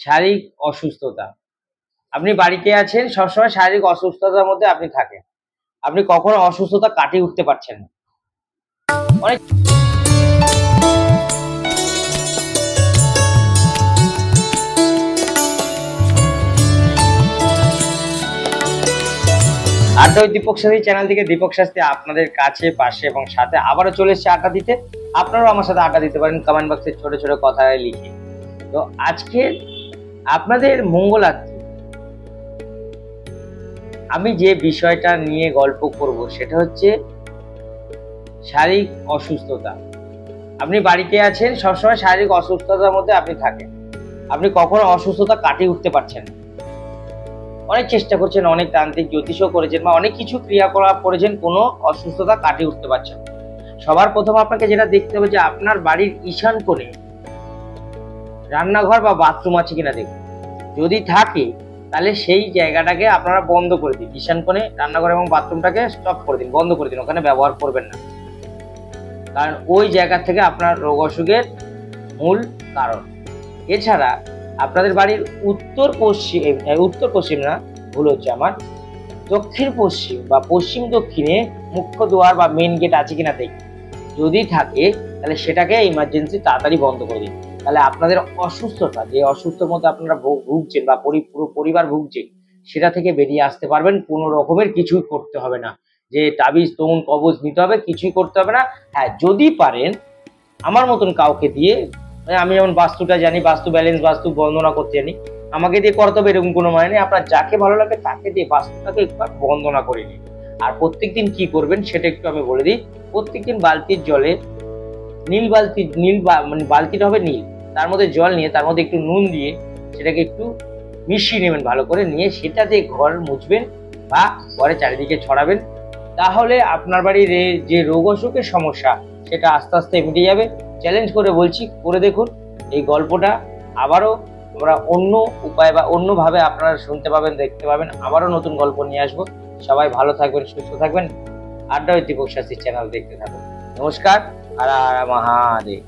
শারীরিক অসুস্থতা। আপনি বাড়িতে আছেন, সবসময় শারীরিক অসুস্থতার মধ্যে আপনি থাকেন। আপনি কখনো অসুস্থতা কাটিয়ে উঠতে পারছেন না। অনেক আড্ডা ওই দীপক শাস্ত্রী চ্যানেল থেকে দীপক শাস্ত্রী আপনাদের কাছে, পাশে এবং সাথে আবারও চলে এসেছে আড্ডা দিতে। আপনারাও আমার সাথে আড্ডা দিতে পারেন কমেন্ট বক্সে ছোট ছোট কথা লিখে। তো আজকে আপনাদের মঙ্গলার্থে আমি যে বিষয়টা নিয়ে গল্প করব সেটা হচ্ছে শারীরিক অসুস্থতা। আপনি বাড়িতে আছেন, সবসময় শারীরিক অসুস্থতার মধ্যে আপনি থাকেন। আপনি কখনো অসুস্থতা কাটিয়ে উঠতে পারছেন না। অনেক চেষ্টা করছেন, অনেক তান্ত্রিক জ্যোতিষও করেছেন বা অনেক কিছু ক্রিয়াকলাপ করেছেন, কোনো অসুস্থতা কাটিয়ে উঠতে পারছেন না। সবার প্রথম আপনাকে যেটা দেখতে হবে যে আপনার বাড়ির ঈশান কোণে রান্নাঘর বা বাথরুম আছে কিনা দেখুন। যদি থাকে তাহলে সেই জায়গাটাকে আপনারা বন্ধ করে দিন। ঈশান কোণে রান্নাঘর এবং বাথরুমটাকে স্টপ করে দিন, বন্ধ করে দিন, ওখানে ব্যবহার করবেন না। কারণ ওই জায়গা থেকে আপনার রোগ অসুখের মূল কারণ। এছাড়া আপনাদের বাড়ির উত্তর পশ্চিম না, ভুল হচ্ছে আমার, দক্ষিণ পশ্চিম বা পশ্চিম দক্ষিণে মুখ্য দুয়ার বা মেন গেট আছে কিনা দেখুন। যদি থাকে তাহলে সেটাকে ইমার্জেন্সি তাড়াতাড়ি বন্ধ করে দিন। তাহলে আপনাদের অসুস্থতা, যে অসুস্থতার মধ্যে আপনারা ভুগছেন বা পুরো পরিবার ভুগছে, সেটা থেকে বেরিয়ে আসতে পারবেন। কোনো রকমের কিছুই করতে হবে না, যে তাবিজ তমুন কবজ নিতে হবে, কিছুই করতে হবে না। হ্যাঁ, যদি পারেন আমার মতন কাউকে দিয়ে, আমি যেমন বাস্তুটা জানি, বাস্তু ব্যালেন্স, বাস্তু বন্দনা করতে জানি, আমাকে দিয়ে করতে হবে এরকম কোনো মানে নেই। আপনার যাকে ভালো লাগে তাকে দিয়ে বাস্তুটাকে একবার বন্দনা করে নিন। আর প্রত্যেকদিন কি করবেন সেটা একটু আমি বলে দিই। প্রত্যেকদিন বালতির জলে মানে বালতিটা হবে নীল, তার মধ্যে জল নিয়ে তার মধ্যে একটু নুন দিয়ে সেটাকে একটু মিশিয়ে নেবেন, ভালো করে নিয়ে সেটা দিয়ে ঘর মুছবেন বা ঘরে চারিদিকে ছড়াবেন। তাহলে আপনার বাড়ির যে রোগ অসুখের সমস্যা সেটা আস্তে আস্তে মিটে যাবে। চ্যালেঞ্জ করে বলছি, করে দেখুন। এই গল্পটা আবারও আমরা অন্য উপায় বা অন্যভাবে আপনারা শুনতে পাবেন, দেখতে পাবেন। আবারও নতুন গল্প নিয়ে আসবো। সবাই ভালো থাকবেন, সুস্থ থাকবেন। আড্ডা ওই দীপক শাস্ত্রী চ্যানেল দেখতে থাকুন। নমস্কার, হর হর মহাদেব।